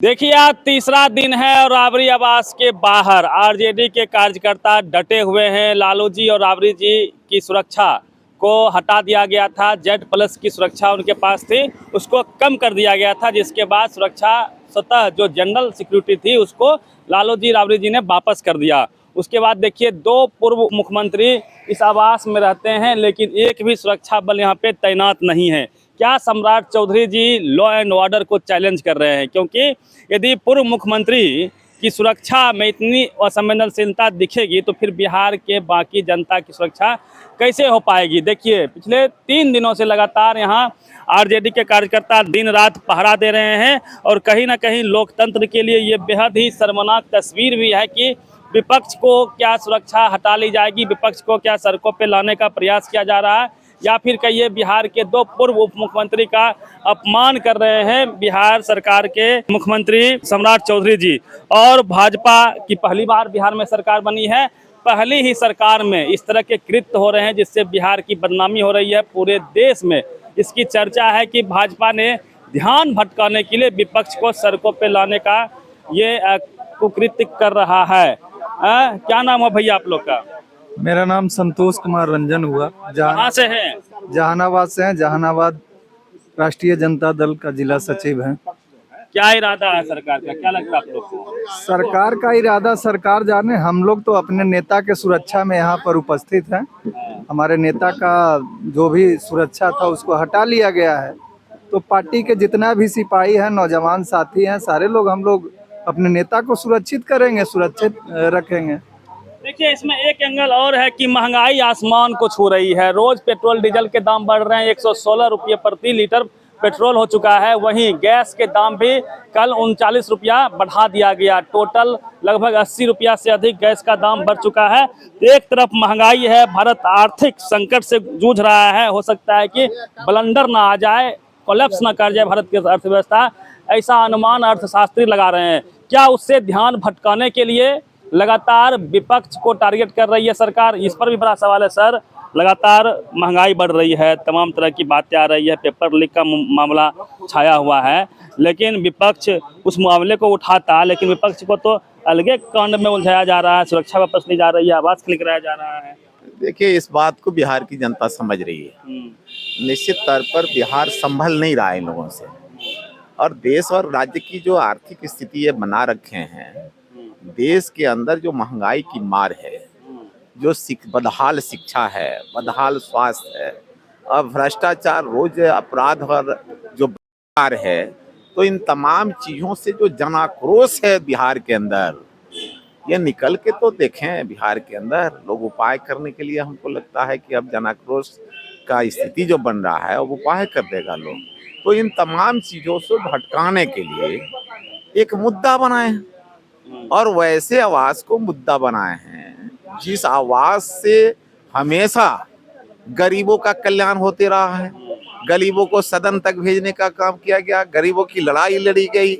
देखिए आज तीसरा दिन है और राबड़ी आवास के बाहर आरजेडी के कार्यकर्ता डटे हुए हैं। लालू जी और राबड़ी जी की सुरक्षा को हटा दिया गया था। Z+ की सुरक्षा उनके पास थी, उसको कम कर दिया गया था, जिसके बाद सुरक्षा स्वतः जो जनरल सिक्योरिटी थी उसको लालू जी राबड़ी जी ने वापस कर दिया। उसके बाद देखिए दो पूर्व मुख्यमंत्री इस आवास में रहते हैं, लेकिन एक भी सुरक्षा बल यहाँ पे तैनात नहीं है। क्या सम्राट चौधरी जी लॉ एंड ऑर्डर को चैलेंज कर रहे हैं? क्योंकि यदि पूर्व मुख्यमंत्री की सुरक्षा में इतनी असंवेदनशीलता दिखेगी तो फिर बिहार के बाकी जनता की सुरक्षा कैसे हो पाएगी? देखिए पिछले 3 दिनों से लगातार यहाँ आरजेडी के कार्यकर्ता दिन रात पहरा दे रहे हैं और कहीं ना कहीं लोकतंत्र के लिए ये बेहद ही शर्मनाक तस्वीर भी है कि विपक्ष को क्या सुरक्षा हटा ली जाएगी, विपक्ष को क्या सड़कों पर लाने का प्रयास किया जा रहा है, या फिर कहिए बिहार के दो पूर्व उप मुख्यमंत्री का अपमान कर रहे हैं बिहार सरकार के मुख्यमंत्री सम्राट चौधरी जी। और भाजपा की पहली बार बिहार में सरकार बनी है, पहली ही सरकार में इस तरह के कृत्य हो रहे हैं जिससे बिहार की बदनामी हो रही है पूरे देश में। इसकी चर्चा है कि भाजपा ने ध्यान भटकाने के लिए विपक्ष को सड़कों पर लाने का ये कुकृत्य कर रहा है। क्या नाम है भैया आप लोग का? मेरा नाम संतोष कुमार रंजन हुआ। कहाँ से हैं? जहानाबाद से हैं। जहानाबाद राष्ट्रीय जनता दल का जिला सचिव है। क्या इरादा है सरकार का, क्या लगता है आप लोग को? सरकार का इरादा सरकार जाने, हम लोग तो अपने नेता के सुरक्षा में यहाँ पर उपस्थित हैं। हमारे नेता का जो भी सुरक्षा था उसको हटा लिया गया है, तो पार्टी के जितना भी सिपाही हैं, नौजवान साथी हैं, सारे लोग हम लोग अपने नेता को सुरक्षित करेंगे, सुरक्षित रखेंगे। देखिए इसमें एक एंगल और है कि महंगाई आसमान को छू रही है। रोज पेट्रोल डीजल के दाम बढ़ रहे हैं, 116 रुपये प्रति लीटर पेट्रोल हो चुका है। वहीं गैस के दाम भी कल 39 रुपया बढ़ा दिया गया। टोटल लगभग 80 रुपया से अधिक गैस का दाम बढ़ चुका है। एक तरफ महंगाई है, भारत आर्थिक संकट से जूझ रहा है। हो सकता है कि ब्लंडर ना आ जाए, कोलैप्स ना कर जाए भारत की अर्थव्यवस्था, ऐसा अनुमान अर्थशास्त्री लगा रहे हैं। क्या उससे ध्यान भटकाने के लिए लगातार विपक्ष को टारगेट कर रही है सरकार? इस पर भी बड़ा सवाल है सर। लगातार महंगाई बढ़ रही है, तमाम तरह की बातें आ रही है, पेपर लीक का मामला छाया हुआ है, लेकिन विपक्ष उस मामले को उठाता, लेकिन विपक्ष को तो अलगे कांड में उलझाया जा रहा है, सुरक्षा वापस ली जा रही है, आवाज क्लिक कराया जा रहा है। देखिए इस बात को बिहार की जनता समझ रही है। निश्चित तौर पर बिहार संभल नहीं रहा है इन लोगों से, और देश और राज्य की जो आर्थिक स्थिति ये बना रखे हैं, देश के अंदर जो महंगाई की मार है, जो बदहाल शिक्षा है, बदहाल स्वास्थ्य है, और भ्रष्टाचार, रोज अपराध और जो बेकार है, तो इन तमाम चीज़ों से जो जन आक्रोश है बिहार के अंदर, ये निकल के तो देखें। बिहार के अंदर लोग उपाय करने के लिए, हमको लगता है कि अब जन आक्रोश का स्थिति जो बन रहा है वो उपाय कर देगा लोग। तो इन तमाम चीज़ों से भटकाने के लिए एक मुद्दा बनाए, और वैसे आवास को मुद्दा बनाए हैं जिस आवास से हमेशा गरीबों का कल्याण होते रहा है। गरीबों को सदन तक भेजने का काम किया गया, गरीबों की लड़ाई लड़ी गई।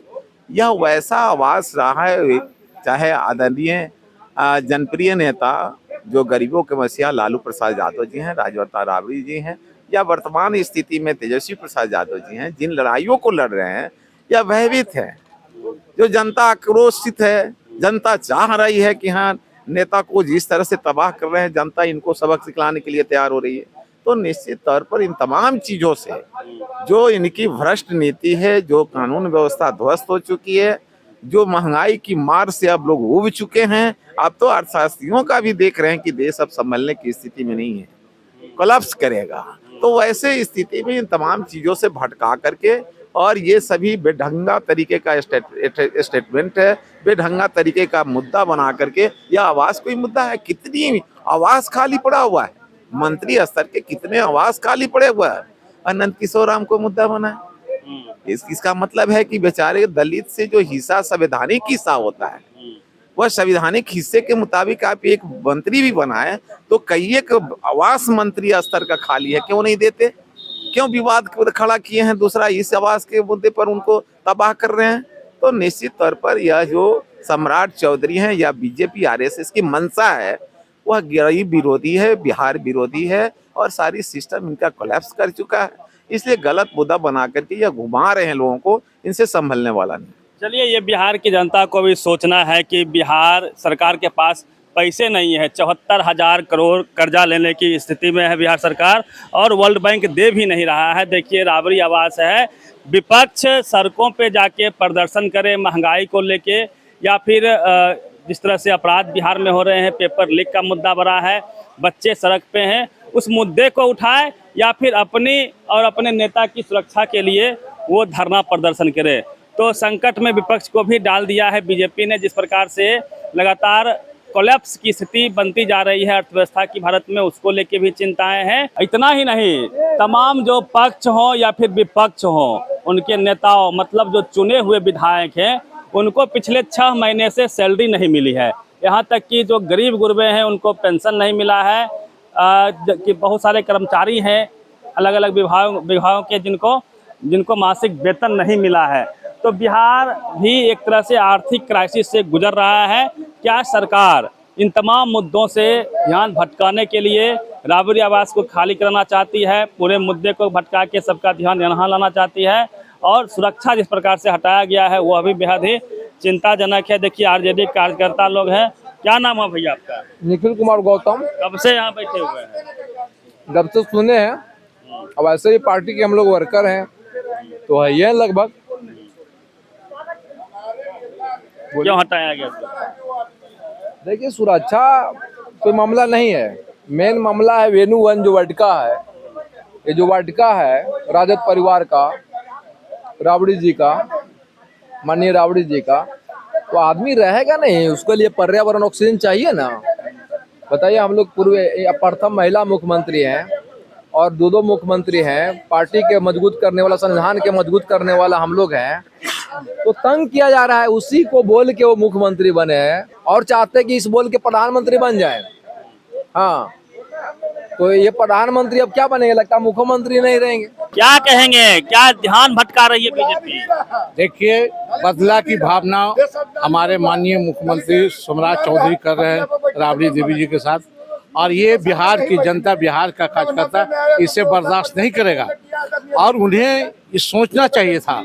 यह वैसा आवास रहा है, चाहे आदरणीय जनप्रिय नेता जो गरीबों के मसीहा लालू प्रसाद यादव जी हैं, राजवर्ता राबड़ी जी हैं, या वर्तमान स्थिति में तेजस्वी प्रसाद यादव जी हैं, जिन लड़ाइयों को लड़ रहे हैं, यह भयभीत है। जो जनता आक्रोशित है, जनता चाह रही है कि हाँ, नेता को जिस तरह से तबाह कर रहे हैं, जनता इनको सबक सिखलाने के लिए तैयार हो रही है। तो निश्चित तौर पर इन तमाम चीज़ों से जो इनकी भ्रष्ट नीति है, जो कानून व्यवस्था ध्वस्त हो चुकी है, जो महंगाई की मार से अब लोग उब चुके हैं, अब तो अर्थशास्त्रियों का भी देख रहे हैं कि देश अब संभलने की स्थिति में नहीं है, कोलैप्स करेगा। तो वैसे स्थिति में इन तमाम चीज़ों से भटका करके, और ये सभी बेढंगा तरीके का स्टेटमेंट है, बेढंगा तरीके का मुद्दा बना करके, यह आवास कोई मुद्दा है? कितनी आवास खाली पड़ा हुआ है, मंत्री स्तर के कितने आवास खाली पड़े हुआ है, अनंत किशोर राम को मुद्दा बना है। इसका मतलब है कि बेचारे दलित से जो हिस्सा संवैधानिक हिस्सा होता है, वह संवैधानिक हिस्से के मुताबिक आप एक मंत्री भी बनाए तो कई एक आवास मंत्री स्तर का खाली है, क्यों नहीं देते? क्यों विवाद खड़ा किए हैं? दूसरा, इस आवास के मुद्दे पर उनको तबाह कर रहे हैं। तो निश्चित तौर पर यह जो सम्राट चौधरी हैं या बीजेपी आरएसएस की मंशा है, वह गरीब विरोधी है, बिहार विरोधी है, और सारी सिस्टम इनका कोलैप्स कर चुका है। इसलिए गलत मुद्दा बना करके यह घुमा रहे हैं लोगों को, इनसे संभलने वाला नहीं। चलिए, ये बिहार की जनता को भी सोचना है कि बिहार सरकार के पास पैसे नहीं है। 74,000 करोड़ कर्जा लेने की स्थिति में है बिहार सरकार, और वर्ल्ड बैंक दे भी नहीं रहा है। देखिए, राबरी आवास है, विपक्ष सड़कों पे जाके प्रदर्शन करे महंगाई को लेके, या फिर जिस तरह से अपराध बिहार में हो रहे हैं, पेपर लीक का मुद्दा बड़ा है, बच्चे सड़क पे हैं, उस मुद्दे को उठाए, या फिर अपनी और अपने नेता की सुरक्षा के लिए वो धरना प्रदर्शन करे। तो संकट में विपक्ष को भी डाल दिया है बीजेपी ने। जिस प्रकार से लगातार कोलैप्स की स्थिति बनती जा रही है अर्थव्यवस्था की भारत में, उसको लेके भी चिंताएं हैं। इतना ही नहीं, तमाम जो पक्ष हो या फिर विपक्ष हो, उनके नेताओं मतलब जो चुने हुए विधायक हैं, उनको पिछले 6 महीने से सैलरी नहीं मिली है। यहाँ तक कि जो गरीब गुरबे हैं उनको पेंशन नहीं मिला है। कि बहुत सारे कर्मचारी हैं अलग अलग विभागों के जिनको मासिक वेतन नहीं मिला है। तो बिहार भी एक तरह से आर्थिक क्राइसिस से गुजर रहा है। क्या सरकार इन तमाम मुद्दों से ध्यान भटकाने के लिए राबरी आवास को खाली कराना चाहती है, पूरे मुद्दे को भटका के सबका ध्यान यहाँ लाना चाहती है, और सुरक्षा जिस प्रकार से हटाया गया है वो अभी बेहद ही चिंताजनक है। देखिए, आरजेडी कार्यकर्ता लोग हैं। क्या नाम है भैया आपका? निखिल कुमार गौतम। कब से यहाँ बैठे हुए हैं? जब से सुने हैं, अब ऐसे ही पार्टी के हम लोग वर्कर हैं तो है ये लगभग। क्यों हटाया गया? देखिए, सुरक्षा कोई मामला नहीं है, मेन मामला है वेणु वन जो वाटिका है। ये जो वाटिका है राजद परिवार का, राबड़ी जी का, माननीय राबड़ी जी का, तो आदमी रहेगा नहीं, उसके लिए पर्यावरण ऑक्सीजन चाहिए ना। बताइए, हम लोग प्रथम महिला मुख्यमंत्री हैं और दो मुख्यमंत्री हैं, पार्टी के मजबूत करने वाला, संविधान के मजबूत करने वाला हम लोग हैं, तो तंग किया जा रहा है। उसी को बोल के वो मुख्यमंत्री बने हैं और चाहते कि इस बोल के प्रधानमंत्री बन जाए। हाँ, तो ये प्रधानमंत्री अब क्या बनेंगे, लगता है मुख्यमंत्री नहीं रहेंगे। क्या कहेंगे, क्या ध्यान भटका रही है बीजेपी? देखिए, बदला की भावना हमारे माननीय मुख्यमंत्री सोमनाथ चौधरी कर रहे हैं राबड़ी देवी जी के साथ, और ये बिहार की जनता, बिहार का कार्यकर्ता इसे बर्दाश्त नहीं करेगा। और उन्हें ये सोचना चाहिए था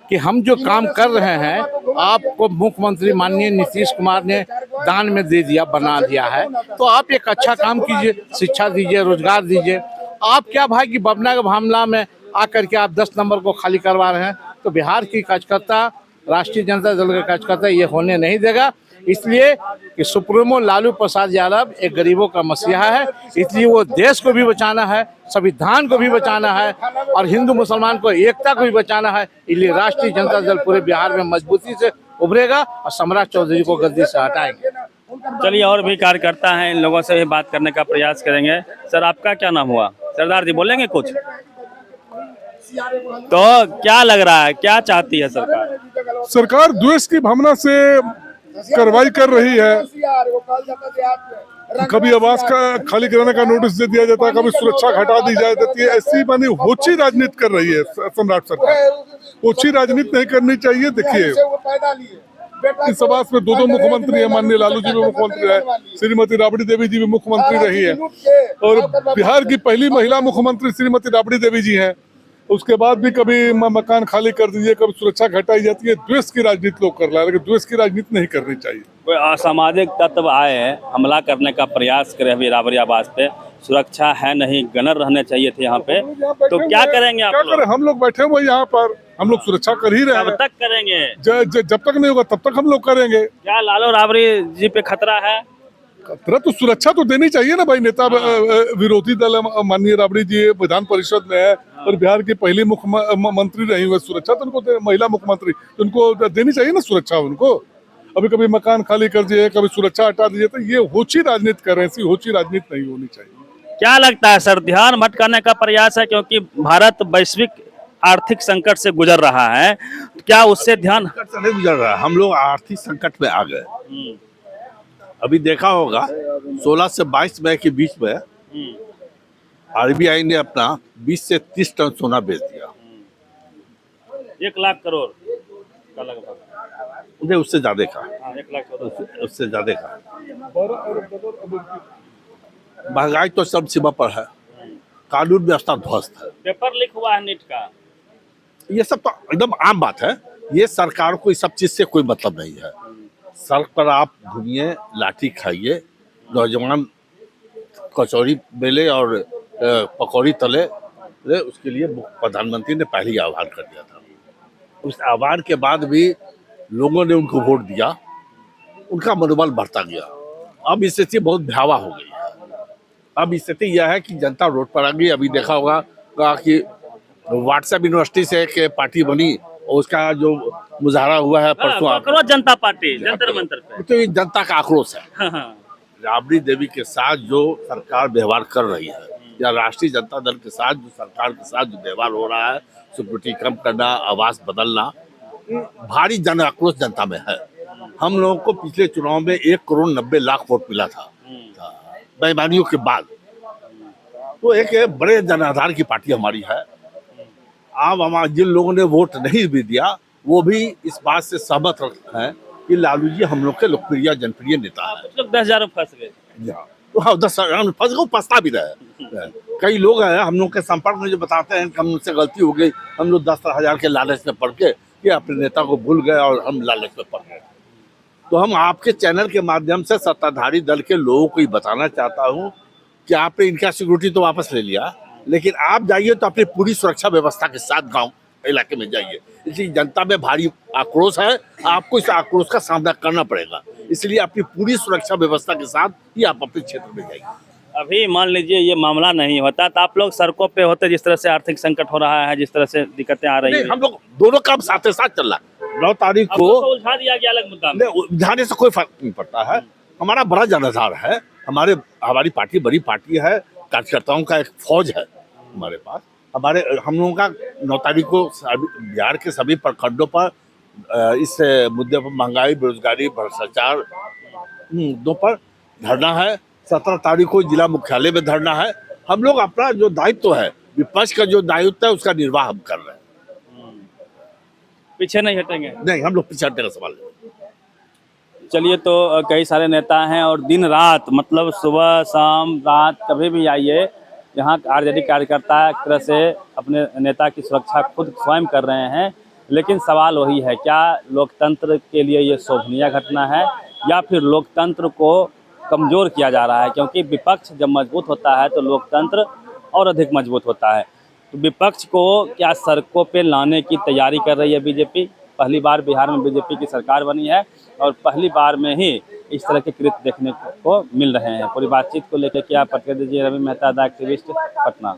कि हम जो काम कर रहे हैं, आपको मुख्यमंत्री माननीय नीतीश कुमार ने दान में दे दिया, बना दिया है, तो आप एक अच्छा काम कीजिए, शिक्षा दीजिए, रोजगार दीजिए। आप क्या भाई कि बबना के मामला में आकर के आप 10 नंबर को खाली करवा रहे हैं, तो बिहार की कार्यकर्ता, राष्ट्रीय जनता दल का कार्यकर्ता ये होने नहीं देगा। इसलिए कि सुप्रीमो लालू प्रसाद यादव एक गरीबों का मसीहा है, इसलिए वो देश को भी बचाना है, संविधान को भी बचाना है, और हिंदू मुसलमान को एकता को भी बचाना है। इसलिए राष्ट्रीय जनता दल पूरे बिहार में मजबूती से उभरेगा और सम्राट चौधरी को गद्दी से हटाएंगे। चलिए, और भी कार्यकर्ता हैं, इन लोगों से भी बात करने का प्रयास करेंगे। सर, आपका क्या नाम हुआ? सरदार जी बोलेंगे कुछ? तो क्या लग रहा है, क्या चाहती है सरकार? सरकार द्वेष की भावना से कार्रवाई कर रही है। कभी आवास का खाली कराने का नोटिस दे दिया जाता है, कभी सुरक्षा घटा दी जाती है। ऐसी मानी होची राजनीति कर रही है सम्राट सरकार। होची राजनीति नहीं करनी चाहिए। देखिए, इस आवास में 2 मुख्यमंत्री हैं, माननीय लालू जी भी मुख्यमंत्री रहे, श्रीमती राबड़ी देवी जी भी मुख्यमंत्री रही है, और बिहार की पहली महिला मुख्यमंत्री श्रीमती राबड़ी देवी जी हैं। उसके बाद भी कभी मकान खाली कर दीजिए, कभी सुरक्षा घटाई जाती है। द्वेष की राजनीति लोग कर रहे हैं, लेकिन द्वेष की राजनीति नहीं करनी चाहिए। कोई असामाजिक तत्व आए हैं, हमला करने का प्रयास करे अभी राबड़ी आवास पे, सुरक्षा है नहीं, गनर रहने चाहिए थे यहाँ पे, तो क्या करेंगे आप लोग? हम लोग बैठे हुए यहाँ पर, हम लोग सुरक्षा कर ही रहे हैं। कब तक करेंगे? जब तक नहीं होगा तब तक हम लोग करेंगे। क्या लालू राबड़ी जी पे खतरा है? खतरा तो सुरक्षा तो देनी चाहिए ना भाई। नेता विरोधी दल माननीय राबड़ी जी विधान परिषद में है और बिहार की पहली मुख्यमंत्री रही हुई, सुरक्षा तो उनको, महिला मुख्यमंत्री, तो उनको देनी चाहिए ना सुरक्षा उनको। अभी कभी मकान खाली कर दिए, कभी सुरक्षा हटा दीजिए, तो ये होची राजनीति कर रहे हैं। ऐसी होची राजनीति नहीं होनी चाहिए। क्या लगता है सर, ध्यान भटकाने का प्रयास है? क्योंकि भारत वैश्विक आर्थिक संकट से गुजर रहा है, क्या उससे ध्यान? संकट से नहीं गुजर रहा, हम लोग आर्थिक संकट में आ गए। अभी देखा होगा 16 से 22 मई के बीच में आरबीआई ने अपना 20 से 30 टन सोना बेच दिया। 1 लाख करोड़ का लगभग, उन्हें उससे ज्यादा का, 1 लाख उससे ज्यादा का। महंगाई तो सब सीमा पर है, कानून व्यवस्था ध्वस्त है। पेपर लीक हुआ है नीट का, ये सब तो एकदम आम बात है। ये सरकार को इस सब चीज से कोई मतलब नहीं है। सड़क पर आप घूमिए, लाठी खाइए, नौजवान कचौड़ी बेले और पकौड़ी तले, उसके लिए प्रधानमंत्री ने पहले ही आह्वान कर दिया था। उस आह्वान के बाद भी लोगों ने उनको वोट दिया, उनका मनोबल बढ़ता गया। अब स्थिति बहुत भयावह हो गई है। अब स्थिति यह है कि जनता रोड पर आ गई। अभी देखा होगा कि व्हाट्सएप यूनिवर्सिटी से एक पार्टी बनी और उसका जो मुजाहरा हुआ है परसों, करो जनता पार्टी जंतर मंतर पे। तो ये जनता का आक्रोश है। हाँ, हाँ। राबड़ी देवी के साथ जो सरकार व्यवहार कर रही है, या राष्ट्रीय जनता दल के साथ जो सरकार के साथ जो व्यवहार हो रहा है, सिक्योरिटी कम करना, आवास बदलना, भारी जन आक्रोश जनता में है। हम लोगों को पिछले चुनाव में 1,90,00,000 वोट मिला था बेईमानियों के बाद। तो एक बड़े जनाधार की पार्टी हमारी है। अब हमारे जिन लोगों ने वोट नहीं भी दिया वो भी इस बात से सहमत हैं कि लालू जी हम लोग के लोकप्रिय जनप्रिय नेता है। कुछ लोग 10,000 में फंस गए। तो हाँ, 10,000 फंस गए, पछता भी रहे। कई लोग हैं हम लोग के संपर्क में जो बताते हैं कि हमसे गलती हो गई, हम लोग 10,000 के लालच में पड़ के ये अपने नेता को भूल गए और हम लालच में पड़ गए। तो हम आपके चैनल के माध्यम से सत्ताधारी दल के लोगों को ही बताना चाहता हूँ कि आपने इनका सिक्योरिटी तो वापस ले लिया, लेकिन आप जाइए तो अपनी पूरी सुरक्षा व्यवस्था के साथ गांव इलाके में जाइए। इसलिए जनता में भारी आक्रोश है, आपको इस आक्रोश का सामना करना पड़ेगा। इसलिए अपनी पूरी सुरक्षा व्यवस्था के साथ ही आप अपने क्षेत्र में जाइए। अभी मान लीजिए ये मामला नहीं होता तो आप लोग सड़कों पे होते, जिस तरह से आर्थिक संकट हो रहा है, जिस तरह से दिक्कतें आ रही नहीं, है। हम लोग दोनों काम साथ साथ चल रहा है। 9 तारीख को उलझा दिया गया अलग मुद्दा में। उलझाने से कोई फर्क नहीं पड़ता है। हमारा बड़ा जनाधार है, हमारी पार्टी बड़ी पार्टी है, कार्यकर्ताओं का एक फौज है हमारे पास। हम लोगों का 9 तारीख को बिहार के सभी प्रखंडों पर इस मुद्दे पर महंगाई, बेरोजगारी, भ्रष्टाचार मुद्दों पर धरना है। 17 तारीख को जिला मुख्यालय में धरना है। हम लोग अपना जो दायित्व है, विपक्ष का जो दायित्व है, उसका निर्वाह हम कर रहे हैं। पीछे नहीं हटेंगे। नहीं, हम लोग पीछे हटने का सवाल नहीं। चलिए, तो कई सारे नेता हैं और दिन रात, मतलब सुबह शाम रात कभी भी आइए, यहाँ आरजेडी कार्यकर्ता एक तरह से अपने नेता की सुरक्षा खुद स्वयं कर रहे हैं। लेकिन सवाल वही है, क्या लोकतंत्र के लिए ये शोभनीय घटना है या फिर लोकतंत्र को कमज़ोर किया जा रहा है? क्योंकि विपक्ष जब मजबूत होता है तो लोकतंत्र और अधिक मजबूत होता है। तो विपक्ष को क्या सड़कों पे लाने की तैयारी कर रही है बीजेपी? पहली बार बिहार में बीजेपी की सरकार बनी है और पहली बार में ही इस तरह के कृत्य देखने को मिल रहे हैं। पूरी बातचीत को लेकर क्या प्रतिक्रिया दीजिए रवि मेहता, द एक्टिविस्ट, पटना।